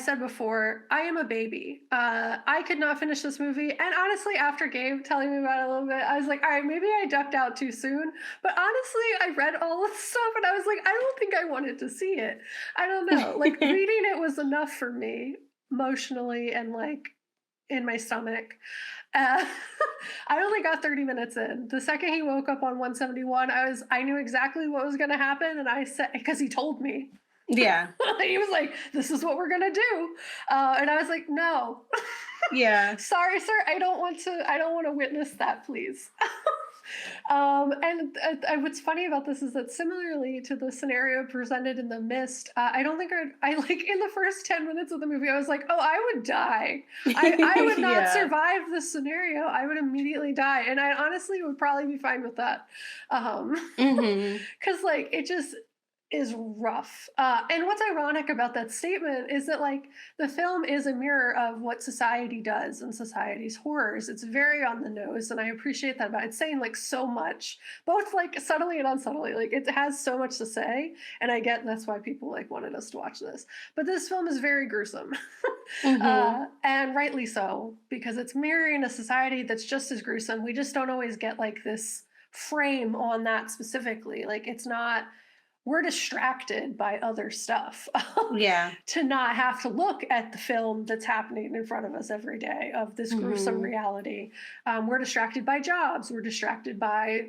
said before, I am a baby. I could not finish this movie. And honestly, after Gabe telling me about it a little bit, I was like, all right, maybe I ducked out too soon. But honestly, I read all this stuff and I was like, I don't think I wanted to see it. I don't know. Like, reading it was enough for me emotionally and like in my stomach. Uh, I only got 30 minutes in. The second he woke up on 171, I knew exactly what was going to happen, and I said, because he told me. Yeah. He was like, "This is what we're gonna do," and I was like, "No, Yeah. sorry, sir, I don't want to. I don't want to witness that, please." What's funny about this is that similarly to the scenario presented in The Mist, I don't think I like in the first 10 minutes of the movie, I was like, "Oh, I would die. I would not Yeah. survive this scenario. I would immediately die," and I honestly would probably be fine with that, Mhm. because like it just is rough. And what's ironic about that statement is that like the film is a mirror of what society does and society's horrors. It's very on the nose, and I appreciate that about it. It's saying like so much, both like subtly and unsubtly. Like it has so much to say, and I get that's why people like wanted us to watch this. But this film is very gruesome, Mhm. and rightly so because it's mirroring a society that's just as gruesome. We just don't always get like this frame on that specifically. Like it's not we're distracted by other stuff Yeah. to not have to look at the film that's happening in front of us every day of this gruesome Mhm. reality. We're distracted by jobs. We're distracted by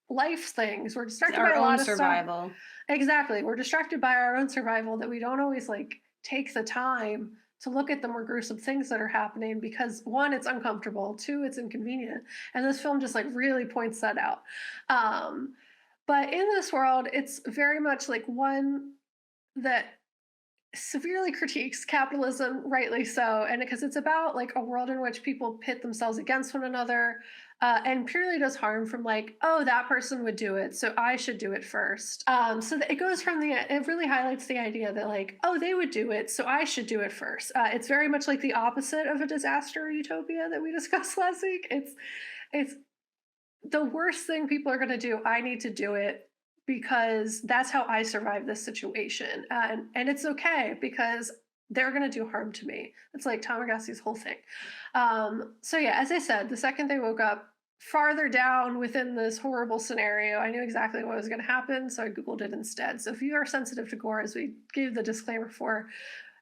life things. We're distracted by Our a own lot of stuff. survival. Exactly. We're distracted by our own survival that we don't always like take the time to look at the more gruesome things that are happening because one, it's uncomfortable, two, it's inconvenient. And this film just like really points that out. Um, but in this world, it's very much like one that severely critiques capitalism, rightly so, and because it's about like a world in which people pit themselves against one another, and purely does harm from like, oh, that person would do it, so I should do it first. So that it goes from it really highlights the idea that like, oh, they would do it, so I should do it first. It's very much like the opposite of a disaster utopia that we discussed last week. It's the worst thing people are going to do. I need to do it because that's how I survive this situation. And it's okay because they're going to do harm to me. It's like Tamagotchi's whole thing. So, yeah, as I said, the second they woke up, farther down within this horrible scenario, I knew exactly what was going to happen. So I Googled it instead. So if you are sensitive to gore, as we gave the disclaimer for,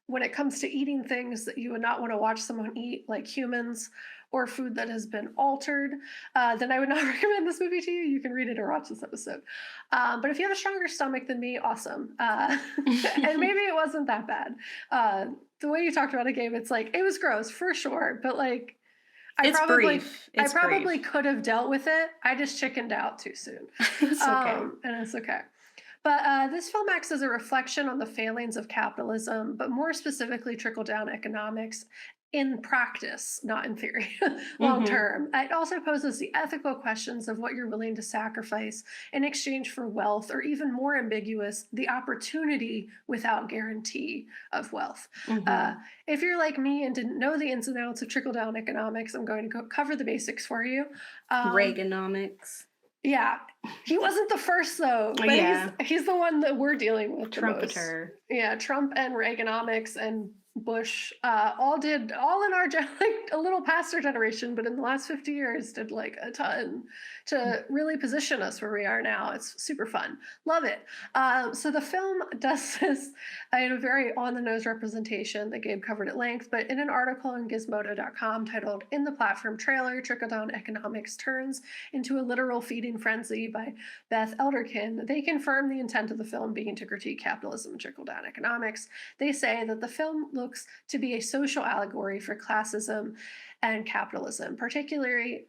when it comes to eating things that you would not want to watch someone eat, like humans or food that has been altered, then I would not recommend this movie to you. You can read it or watch this episode. But if you have a stronger stomach than me, awesome. And maybe it wasn't that bad. The way you talked about it, Gabe, it's like, it was gross for sure, but like, I It's probably brief. I It's probably brief. could have dealt with it. I just chickened out too soon. It's okay. And it's okay. But this film acts as a reflection on the failings of capitalism, but more specifically, trickle down economics in practice, not in theory, long Mhm. term. It also poses the ethical questions of what you're willing to sacrifice in exchange for wealth, or even more ambiguous, the opportunity without guarantee of wealth. Uh, Mhm. if you're like me and didn't know the ins and outs of trickle down economics, I'm going to cover the basics for you. Um, Reaganomics. yeah, he wasn't the first though, but he's Yeah. he's the one that we're dealing with the most. Trumpeter. Yeah, Trump and Reaganomics and Bush all in our like a little past our generation, but in the last 50 years did like a ton to really position us where we are now. It's super fun, love it. So the film does this in a very on the nose representation that Gabe covered at length, but in an article on Gizmodo.com titled "In the Platform Trailer, Trickle Down Economics Turns into a Literal Feeding Frenzy" by Beth Elderkin, they confirm the intent of the film being to critique capitalism and trickle down economics. They say that the film looks to be a social allegory for classism and capitalism, particularly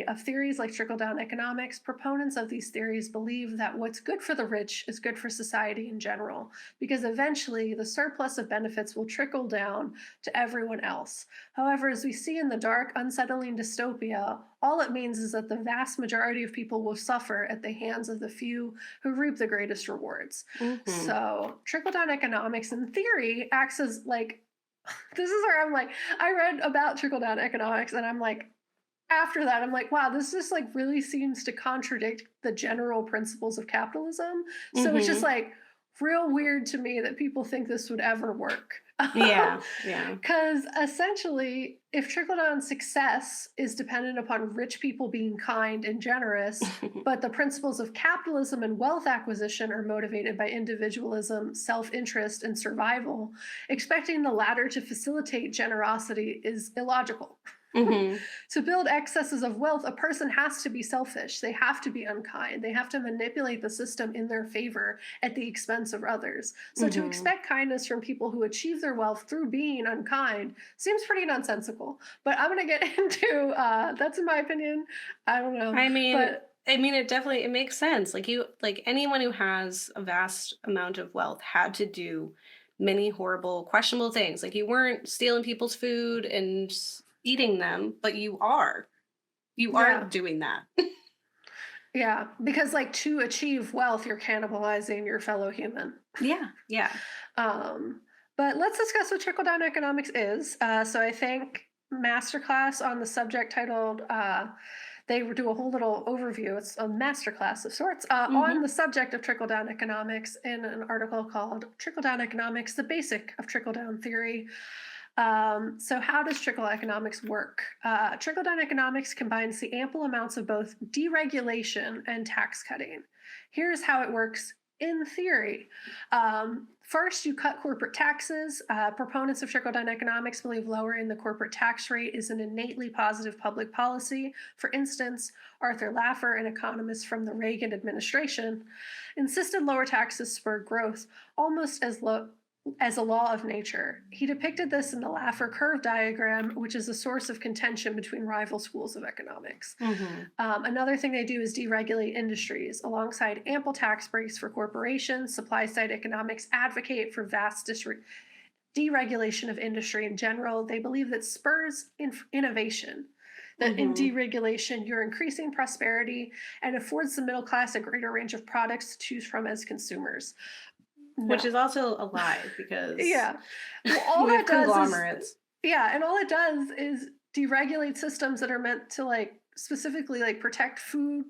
of theories like trickle down economics. Proponents of these theories believe that what's good for the rich is good for society in general, because eventually the surplus of benefits will trickle down to everyone else. However, as we see in the dark, unsettling dystopia, all it means is that the vast majority of people will suffer at the hands of the few who reap the greatest rewards. Mhm. So, trickle down economics in theory acts as like, this is where I'm like, I read about trickle down economics and I'm like, after that, I'm like, wow, this just like really seems to contradict the general principles of capitalism. So it's just Mhm. like real weird to me that people think this would ever work. Yeah. Yeah. Because essentially, if trickle down success is dependent upon rich people being kind and generous, but the principles of capitalism and wealth acquisition are motivated by individualism, self interest, and survival, expecting the latter to facilitate generosity is illogical. Hmm. To build excesses of wealth, a person has to be selfish. They have to be unkind. They have to manipulate the system in their favor at the expense of others. So to Hmm. expect kindness from people who achieve their wealth through being unkind seems pretty nonsensical. But I'm going to get into that's in my opinion. I don't know. I mean, But it definitely it makes sense. Like anyone who has a vast amount of wealth had to do many horrible, questionable things. Like you weren't stealing people's food and eating them, but you are. You are yeah, doing that. yeah. Because like to achieve wealth, you're cannibalizing your fellow human. Yeah. Yeah. Um, but let's discuss what trickle down economics is. So I think masterclass on the subject titled they do a whole little overview. It's a masterclass of sorts on Hmm. the subject of trickle down economics in an article called Trickle Down Economics, the Basic of Trickle Down Theory. So, how does trickle economics work? Trickle down economics combines the ample amounts of both deregulation and tax cutting. Here's how it works in theory. First, you cut corporate taxes. Proponents of trickle down economics believe lowering the corporate tax rate is an innately positive public policy. For instance, Arthur Laffer, an economist from the Reagan administration, insisted lower taxes spur growth almost as a law of nature. He depicted this in the Laffer curve diagram, which is a source of contention between rival schools of economics. Hmm. Another thing they do is deregulate industries. Alongside ample tax breaks for corporations, supply side economics advocate for vast deregulation of industry in general. They believe that spurs innovation. That in Hmm. deregulation, you're increasing prosperity and affords the middle class a greater range of products to choose from as consumers. Which No. is also a lie because Yeah. Well, all we have that does is, conglomerates. yeah, and all it does is deregulate systems that are meant to like specifically like protect food,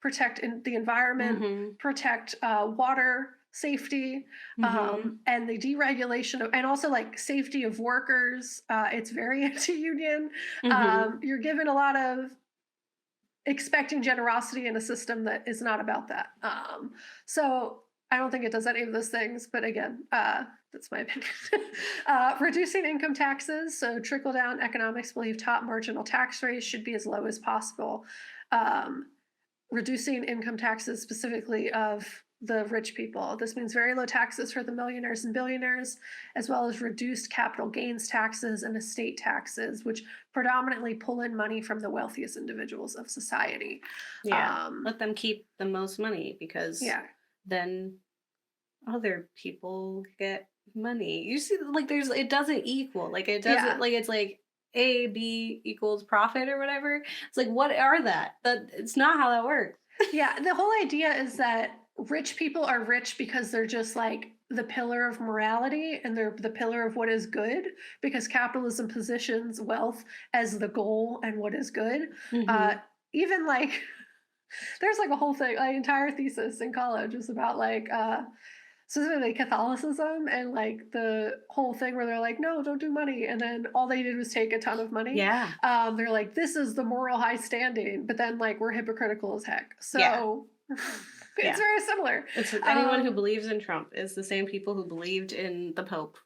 protect the environment, Hmm. protect water safety, Hmm. and the deregulation of, and also like safety of workers. It's very anti-union. Hmm. You're given a lot of expecting generosity in a system that is not about that. So I don't think it does any of those things, but again, that's my opinion. Reducing income taxes. So trickle down economics believe top marginal tax rates should be as low as possible. Um, Reducing income taxes specifically of the rich people. This means very low taxes for the millionaires and billionaires, as well as reduced capital gains taxes and estate taxes, which predominantly pull in money from the wealthiest individuals of society. Yeah. Um, Let them keep the most money because yeah, then other people get money. You see, like it doesn't equal. Like it doesn't yeah, like it's like A B equals profit or whatever. It's like what are that? That it's not how that works. yeah. The whole idea is that rich people are rich because they're just like the pillar of morality and they're the pillar of what is good because capitalism positions wealth as the goal and what is good. Uh, Hmm. Even like there's like a whole thing, like entire thesis in college was about like specifically Catholicism and like the whole thing where they're like, no, don't do money, and then all they did was take a ton of money. Yeah. They're like, this is the moral high standing, but then like we're hypocritical as heck. Yeah. So it's Yeah. very similar. It's anyone who Um, believes in Trump is the same people who believed in the Pope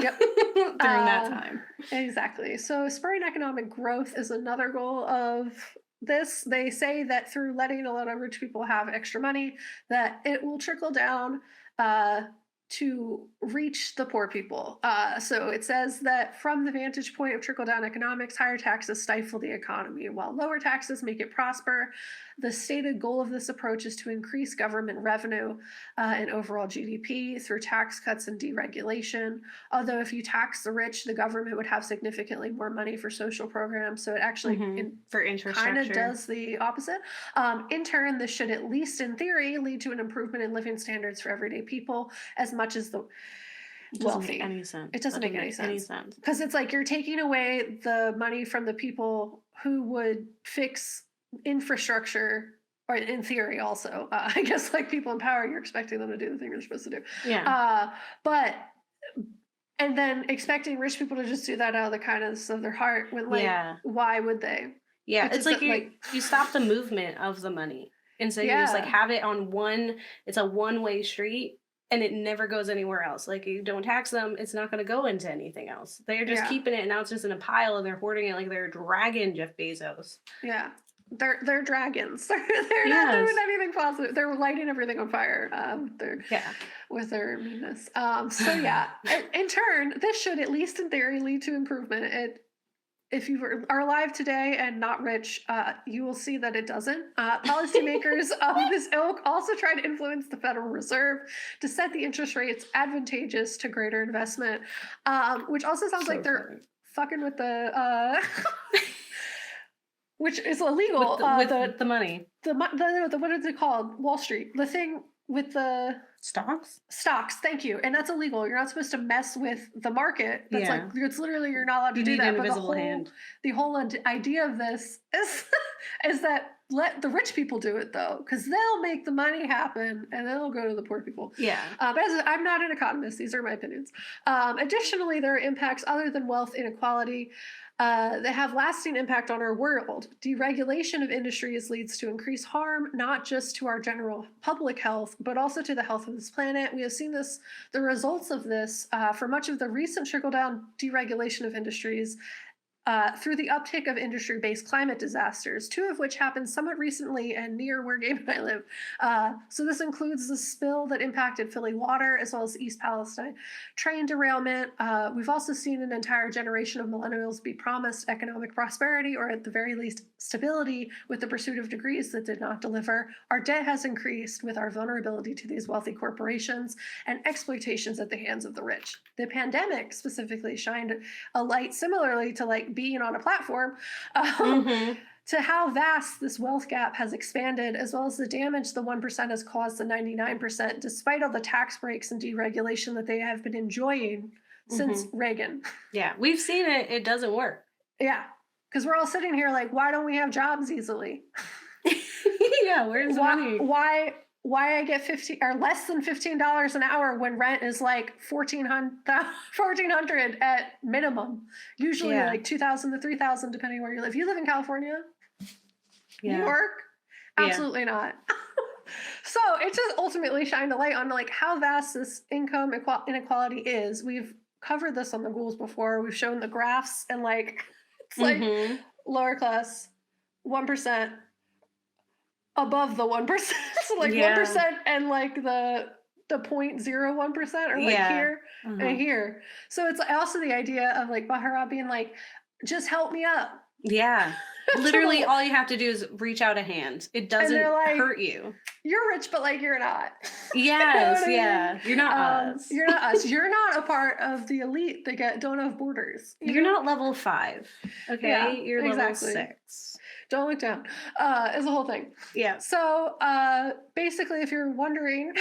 yep. during that Uh, time. exactly. So spurring economic growth is another goal of this. They say that through letting a lot of rich people have extra money, that it will trickle down uh, to reach the poor people. So it says that from the vantage point of trickle down economics, higher taxes stifle the economy, while lower taxes make it prosper. The stated goal of this approach is to increase government revenue and overall GDP through tax cuts and deregulation. Although, if you tax the rich, the government would have significantly more money for social programs. So it actually For kind of infrastructure. does the opposite. In turn, this should, at least in theory, lead to an improvement in living standards for everyday people as much as the It doesn't make wealthy. any sense. It doesn't make any Any sense sense. because it's like you're taking away the money from the people who would fix infrastructure or in theory also. I guess like people in power, you're expecting them to do the thing they're supposed to do. Yeah. But and then expecting rich people to just do that out of the kindness of their heart when like Yeah. why would they? Yeah. It's It's just like that like you stop the movement of the money. And so you just like yeah, have it on it's a one-way street and it never goes anywhere else. Like you don't tax them, it's not gonna go into anything else. They're just yeah, keeping it and now it's just in a pile and they're hoarding it like they're dragging Jeff Bezos. yeah. They're dragons. They're not doing Yes. anything positive. They're lighting everything on fire. Yeah. With their meanness. So yeah, in turn, this should at least in theory lead to improvement. If you are alive today and not rich, you will see that it doesn't. Policymakers of this ilk also try to influence the Federal Reserve to set the interest rates advantageous to greater investment, which also sounds So like they're funny. fucking with the, which is illegal. With the money. The what is it called? Wall Street. The thing with the Stocks? stocks. Thank you. And that's illegal. You're not supposed to mess with the market. That's Yeah. like it's literally you're not allowed to You do need that. an But invisible hand. the whole idea of this is that let the rich people do it though, because they'll make the money happen and then it'll go to the poor people. Yeah. I'm not an economist. These are my opinions. Additionally, there are impacts other than wealth inequality that have lasting impact on our world. Deregulation of industries leads to increased harm, not just to our general public health, but also to the health of this planet. We have seen the results of this for much of the recent trickle-down deregulation of industries through the uptick of industry-based climate disasters, two of which happened somewhat recently and near where Gabe and I live. So this includes the spill that impacted Philly water, as well as East Palestine train derailment. We've also seen an entire generation of millennials be promised economic prosperity, or at the very least stability, with the pursuit of degrees that did not deliver. Our debt has increased with our vulnerability to these wealthy corporations and exploitations at the hands of the rich. The pandemic specifically shined a light similarly to like being on a platform to how vast this wealth gap has expanded, as well as the damage the 1% has caused the 99%, despite all the tax breaks and deregulation that they have been enjoying since Reagan. Yeah, we've seen it. It doesn't work. Yeah, because we're all sitting here like, why don't we have jobs easily? Yeah, where's the money? Why I get 15 or less than $15 an hour when rent is like $1,400 at minimum, usually like $2,000 to $3,000 depending where you live. If you live in California, New York, absolutely not. So it just ultimately shined a light on like how vast this income inequality is. We've covered this on the Ghouls before. We've shown the graphs and like it's like lower class 1%. Above the 1%, so like 1% and like the 0.01% or like here and here. So it's also the idea of like Bahara being like, just help me up. Yeah. Literally all you have to do is reach out a hand. It doesn't like, hurt you. You're rich, but like you're not. Yes, you know You're not us. You're not us. You're not a part of the elite that don't have borders. You're not level 5. Okay. Yeah, you're level 6. Don't look down. Is the whole thing. Yeah. So basically, if you're wondering,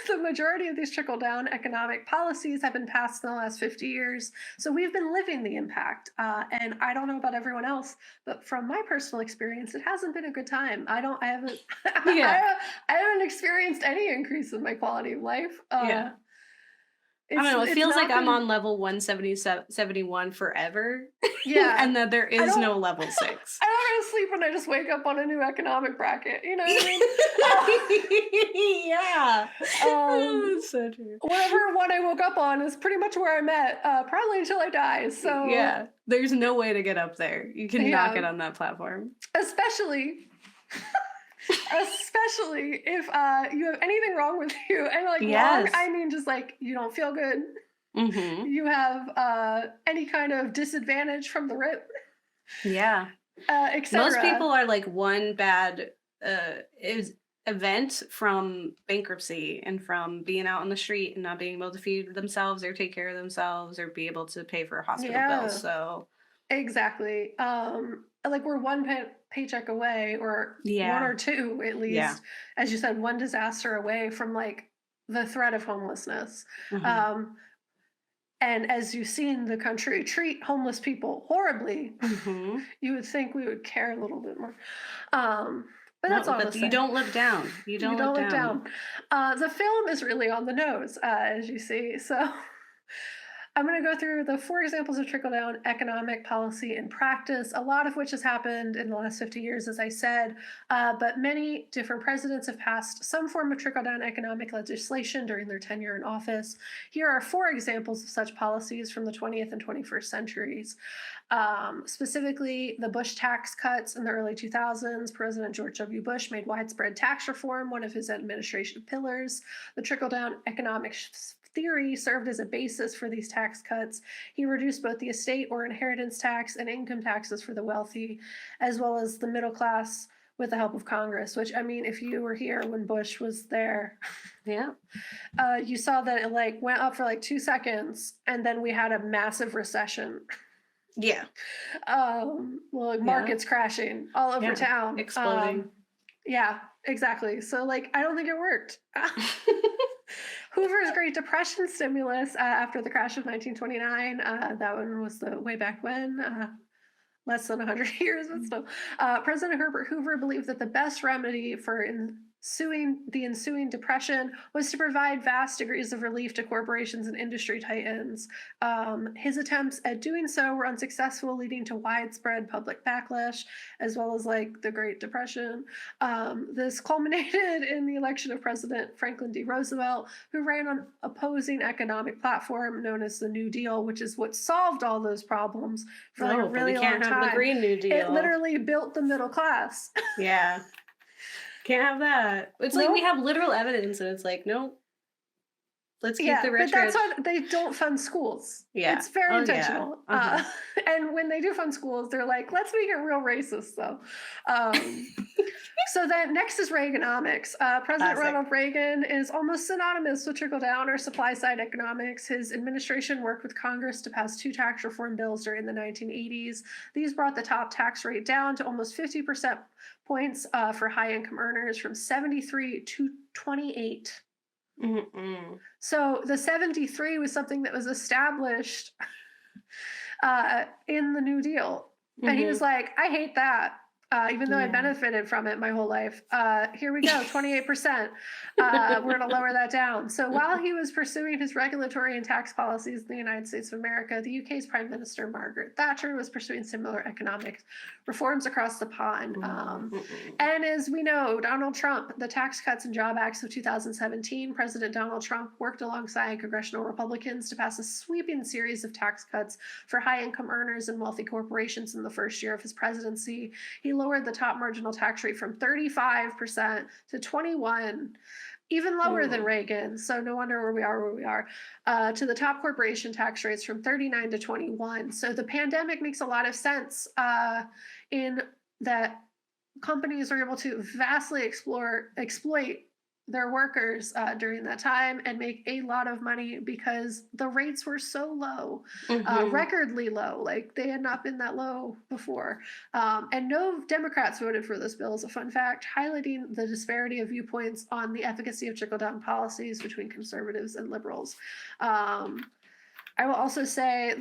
the majority of these trickle-down economic policies have been passed in the last 50 years. So we've been living the impact. And I don't know about everyone else, but from my personal experience, it hasn't been a good time. I haven't experienced any increase in my quality of life. I don't know. It feels like I'm on level 171 forever. Yeah. And that there is no level 6. I don't go to sleep and I just wake up on a new economic bracket. You know what I mean? Yeah. So true. Whatever one I woke up on is pretty much where I'm at, probably until I die. So yeah, there's no way to get up there. You cannot get on that platform. Especially if you have anything wrong with you, and like wrong, I mean just like you don't feel good, you have any kind of disadvantage from the rip, etc. Most people are like one bad event from bankruptcy and from being out on the street and not being able to feed themselves or take care of themselves or be able to pay for hospital bills. So exactly, like we're one paycheck away, or one or two at least, as you said, one disaster away from like the threat of homelessness. And as you've seen the country treat homeless people horribly, you would think we would care a little bit more. But that's all No, I'll you say. don't look down. You You don't don't look look down. down. The film is really on the nose, as you see. So I'm going to go through the 4 examples of trickle down economic policy in practice, a lot of which has happened in the last 50 years, as I said. But many different presidents have passed some form of trickle down economic legislation during their tenure in office. Here are 4 examples of such policies from the 20th and 21st centuries. Specifically, the Bush tax cuts in the early 2000s. President George W. Bush made widespread tax reform one of his administration pillars. The trickle down economic theory served as a basis for these tax cuts. He reduced both the estate or inheritance tax and income taxes for the wealthy, as well as the middle class with the help of Congress, which, I mean, if you were here when Bush was there, Yeah. you saw that it like went up for like 2 seconds and then we had a massive recession. Yeah. Markets crashing all over town. Exploding. Yeah, exactly. So like, I don't think it worked. Hoover's Great Depression stimulus after the crash of 1929. That one was the way back when, less than 100 years, but still. President Herbert Hoover believed that the best remedy for the ensuing depression was to provide vast degrees of relief to corporations and industry titans. His attempts at doing so were unsuccessful, leading to widespread public backlash, as well as like the Great Depression. This culminated in the election of President Franklin D. Roosevelt, who ran an opposing economic platform known as the New Deal, which is what solved all those problems for like a really long time. The Green New Deal. It literally built the middle class. Yeah. Can't have that. It's like we have literal evidence, and it's like, nope. Let's keep the rich. But that's why they don't fund schools. Yeah. It's very intentional. Yeah. And when they do fund schools, they're like, let's make it real racist, though. So then next is Reaganomics. President Ronald Reagan is almost synonymous with trickle-down or supply-side economics. His administration worked with Congress to pass 2 tax reform bills during the 1980s. These brought the top tax rate down to almost 50% points for high-income earners from 73 to 28. Mm-mm. So the 73 was something that was established in the New Deal. And he was like, I hate that. Even though I benefited from it my whole life. Here we go, 28%. We're going to lower that down. So while he was pursuing his regulatory and tax policies in the United States of America, the UK's Prime Minister, Margaret Thatcher, was pursuing similar economic reforms across the pond. And as we know, Donald Trump, the Tax Cuts and Job Acts of 2017, President Donald Trump worked alongside congressional Republicans to pass a sweeping series of tax cuts for high-income earners and wealthy corporations in the first year of his presidency. He lowered the top marginal tax rate from 35% to 21%, even lower than Reagan. So no wonder where we are, to the top corporation tax rates from 39 to 21. So the pandemic makes a lot of sense in that companies are able to vastly exploit their workers during that time and make a lot of money because the rates were so low, recordly low. Like they had not been that low before. And no Democrats voted for this bill, as a fun fact, highlighting the disparity of viewpoints on the efficacy of trickle-down policies between conservatives and liberals. I will also say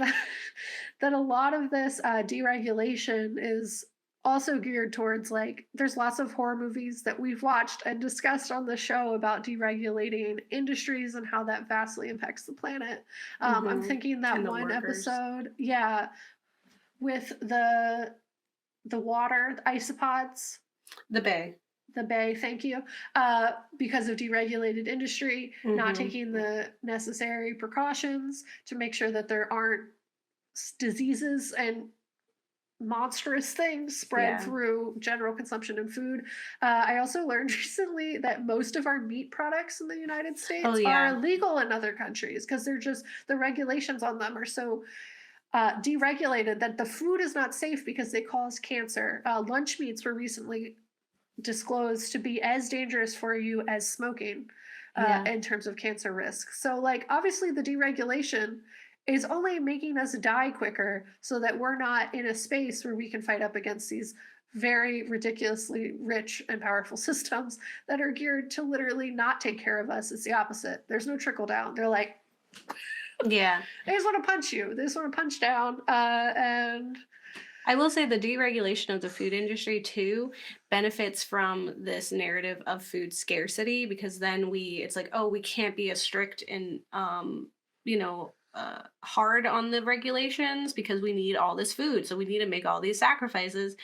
that a lot of this deregulation is also geared towards, like, there's lots of horror movies that we've watched and discussed on the show about deregulating industries and how that vastly impacts the planet. I'm thinking that one episode, with the water, the isopods. The Bay, thank you. Because of deregulated industry, not taking the necessary precautions to make sure that there aren't diseases and monstrous things spread through general consumption and food. I also learned recently that most of our meat products in the United States are illegal in other countries because the regulations on them are so deregulated that the food is not safe because they cause cancer. Lunch meats were recently disclosed to be as dangerous for you as smoking in terms of cancer risk. So like obviously the deregulation is only making us die quicker so that we're not in a space where we can fight up against these very ridiculously rich and powerful systems that are geared to literally not take care of us. It's the opposite. There's no trickle down. They're like, they just want to punch you. They just want to punch down. And I will say the deregulation of the food industry too benefits from this narrative of food scarcity, because then it's like, oh, we can't be as strict and hard on the regulations because we need all this food. So we need to make all these sacrifices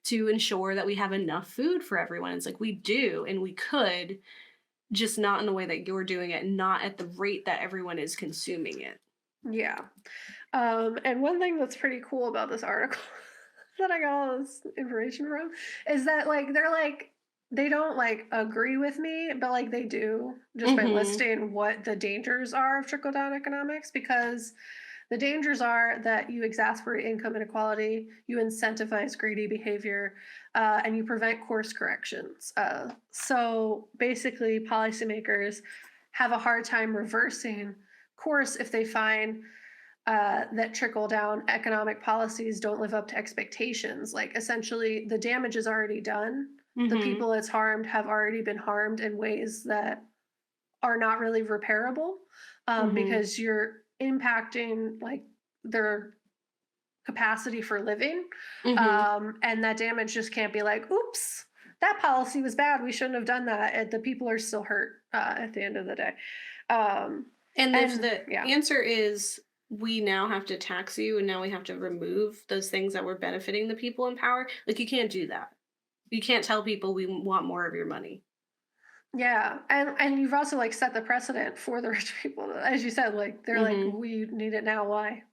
to ensure that we have enough food for everyone. It's like we do and we could, just not in the way that you're doing it, not at the rate that everyone is consuming it. Yeah. And one thing that's pretty cool about this article that I got all this information from is that like they're like they don't like agree with me, but like they do just by Hmm. listing what the dangers are of trickle down economics, because the dangers are that you exasperate income inequality, you incentivize greedy behavior, and you prevent course corrections. So basically, policymakers have a hard time reversing course if they find that trickle down economic policies don't live up to expectations. Like essentially, the damage is already done. The Hmm. people it's harmed have already been harmed in ways that are not really repairable, Hmm. because you're impacting like their capacity for living, Hmm. and that damage just can't be like, oops, that policy was bad, we shouldn't have done that, and the people are still hurt at the end of the day. um, And if and the yeah. answer is we now have to tax you and now we have to remove those things that were benefiting the people in power, like you can't do that. You can't tell people we want more of your money. Yeah, and you've also like set the precedent for the rich people, as you said. Like they're like, Hmm. we need it now. Why?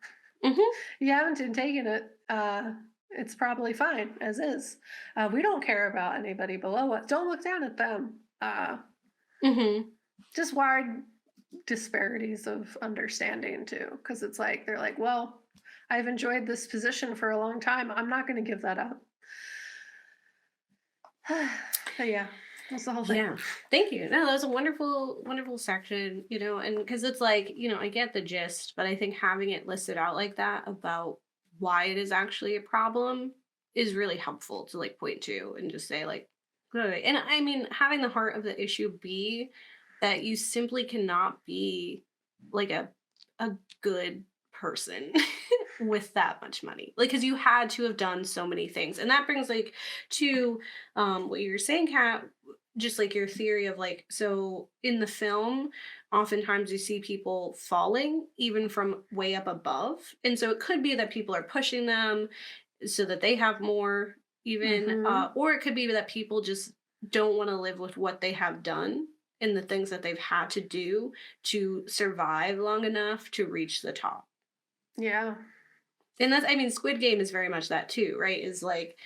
Hmm. You haven't been taking it. It's probably fine as is. We don't care about anybody below us. Don't look down at them. Hmm. Just wide disparities of understanding too, because it's like they're like, well, I've enjoyed this position for a long time. I'm not going to give that up. But yeah, that's the whole thing. Yeah. Thank you. No, that was a wonderful, wonderful section, and because it's like, I get the gist, but I think having it listed out like that about why it is actually a problem is really helpful to like point to and just say, like, good. And I mean, having the heart of the issue be that you simply cannot be like a good person with that much money. Like, because you had to have done so many things. And that brings like to what you were saying, Kat, just like your theory of like, so in the film oftentimes you see people falling even from way up above, and so it could be that people are pushing them so that they have more, even Mm-hmm. or it could be that people just don't want to live with what they have done and the things that they've had to do to survive long enough to reach the top. Yeah. And that's, I mean, Squid Game is very much that too, right? Is like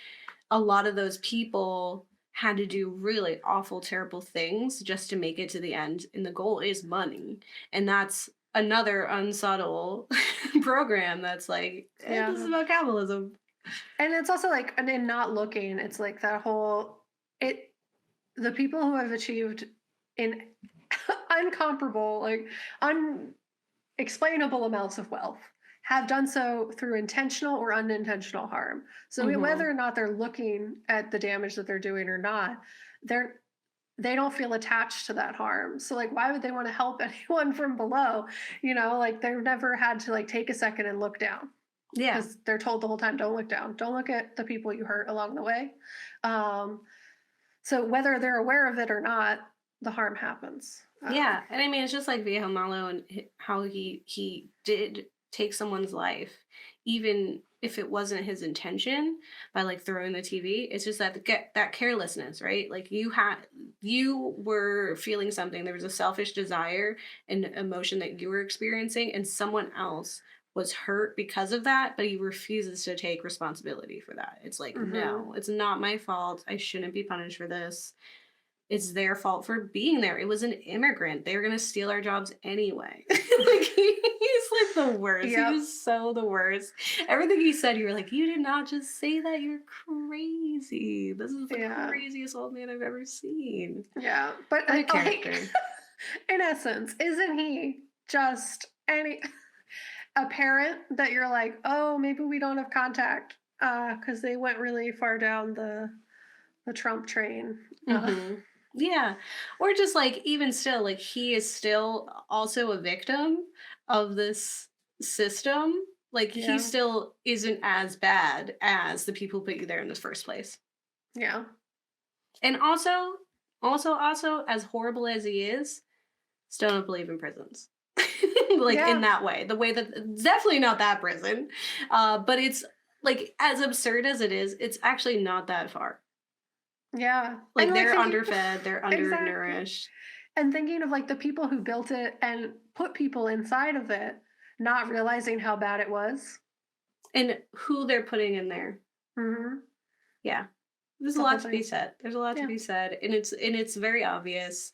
a lot of those people had to do really awful, terrible things just to make it to the end. And the goal is money. And that's another unsubtle program that's like, this is Yeah. about capitalism. And it's also like, and in not looking, it's like that whole it. The people who have achieved in uncomparable, like unexplainable amounts of wealth have done so through intentional or unintentional harm. So Hmm. whether or not they're looking at the damage that they're doing or not, they're they don't feel attached to that harm. So like why would they want to help anyone from below? Like they've never had to like take a second and look down, Yeah. because they're told the whole time, don't look down, don't look at the people you hurt along the way. um, so whether they're aware of it or not, the harm happens. Yeah, and I mean, it's just like Viejo Malo and how he did take someone's life, even if it wasn't his intention, by like throwing the TV. It's just that that carelessness, right? Like you were feeling something. There was a selfish desire and emotion that you were experiencing, and someone else was hurt because of that, but he refuses to take responsibility for that. It's like, Mm-hmm. no, it's not my fault. I shouldn't be punished for this. It's their fault for being there. It was an immigrant. They were gonna steal our jobs anyway. Like he's like the worst. He Yep. was so the worst. Everything he said, you were like, you did not just say that. You're crazy. This is the Yeah. craziest old man I've ever seen. Yeah. But What a like, character. in essence, isn't he just any a parent that you're like, oh, maybe we don't have contact because they went really far down the Trump train. Hmm. Yeah. Or just like even still, like he is still also a victim of this system. Like, he Yeah. still isn't as bad as the people who put you there in the first place. Yeah. And also, as horrible as he is, still don't believe in prisons. Like, in Yeah. that way. The way that definitely not that prison. But it's like, as absurd as it is, it's actually not that far. Yeah. Like, And like they're thinking underfed, they're exactly. undernourished. And thinking of like the people who built it and put people inside of it, not realizing how bad it was. And who they're putting in there. Hmm. Yeah. There's a The whole lot to be thing. said. There's a lot to Yeah. be said. And it's very obvious.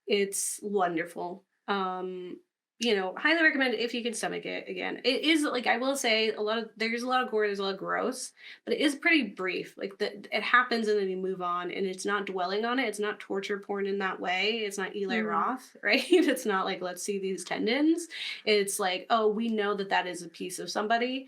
It's wonderful. Highly recommend if you can stomach it again. It is like I will say there's a lot of gore, there's a lot of gross, but it is pretty brief. Like it happens and then you move on and it's not dwelling on it. It's not torture porn in that way. It's not Eli Mm. Roth, right? It's not like let's see these tendons. It's like, oh, we know that is a piece of somebody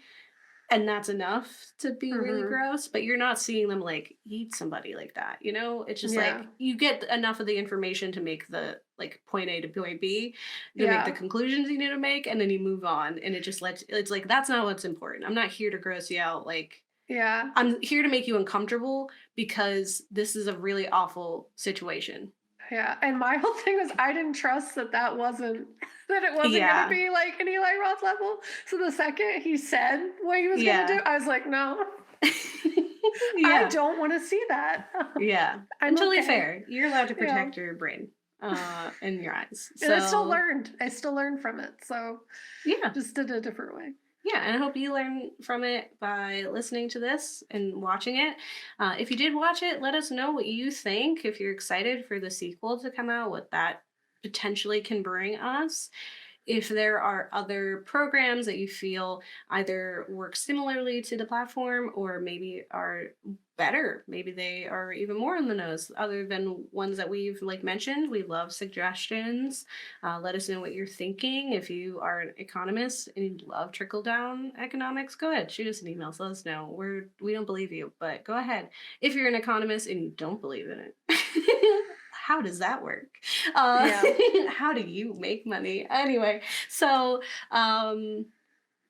and that's enough to be really Hmm. gross, but you're not seeing them like eat somebody like that, It's just Yeah. like you get enough of the information to make the like point A to point B, to make the Yeah. conclusions you need to make, and then you move on. And it's like that's not what's important. I'm not here to gross you out. Like Yeah. I'm here to make you uncomfortable because this is a really awful situation. Yeah. And my whole thing was I didn't trust that wasn't that it wasn't gonna Yeah. be like an Eli Roth level. So the second he said what he was gonna do, Yeah. I was like, no, I Yeah. don't want to see that. Yeah. And I'm totally okay. fair. You're allowed to Yeah. protect your brain and your eyes. And I still So learned. I still learned from it. So yeah. just did it a different way. Yeah, and I hope you learn from it by listening to this and watching it. If you did watch it, let us know what you think. If you're excited for the sequel to come out, what that potentially can bring us. If there are other programs that you feel either work similarly to the platform or maybe are better, maybe they are even more on the nose other than ones that we've like mentioned, we love suggestions. Let us know what you're thinking. If you are an economist and you love trickle down economics, go ahead, shoot us an email, let us know. We don't believe you, but go ahead. If you're an economist and you don't believe in it, how does that work? Uh, Yeah. how do you make money? Anyway, so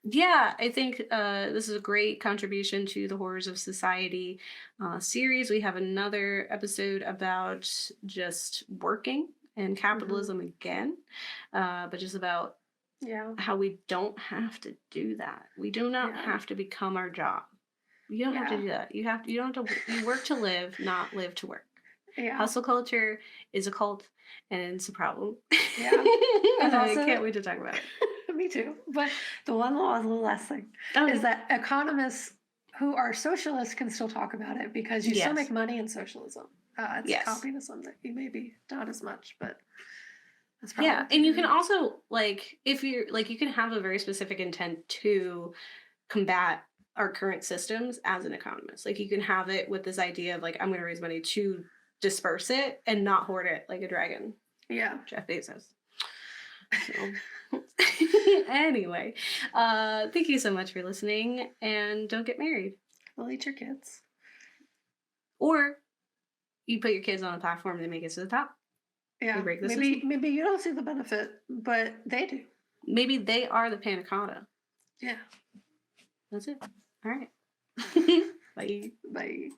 yeah, I think this is a great contribution to the Horrors of Society series. We have another episode about just working and Hmm. capitalism again, but just about Yeah. how we don't have to do that. We do not Yeah. have to become our job. You don't have to Yeah. do that. You don't have to. You work to live, not live to work. Yeah. Hustle culture is a cult and it's a problem. Yeah. And I also, can't wait to talk about it. me too. But the one last thing is Okay. that economists who are socialists can still talk about it because you still make Yes. money in socialism. It's Yes. communism that you maybe not as much, but that's probably Yeah. what they're And you can doing. also, like, if you're, like, you can have a very specific intent to combat our current systems as an economist. Like, you can have it with this idea of, like, I'm going to raise money to disperse it and not hoard it like a dragon. Yeah. Jeff Bezos. So, anyway, thank you so much for listening and don't get married. Well, eat your kids. Or you put your kids on a platform and they make it to the top. They Yeah. break the Maybe system. maybe you don't see the benefit, but they do. Maybe they are the panna cotta. Yeah. That's it. All right. Bye. Bye.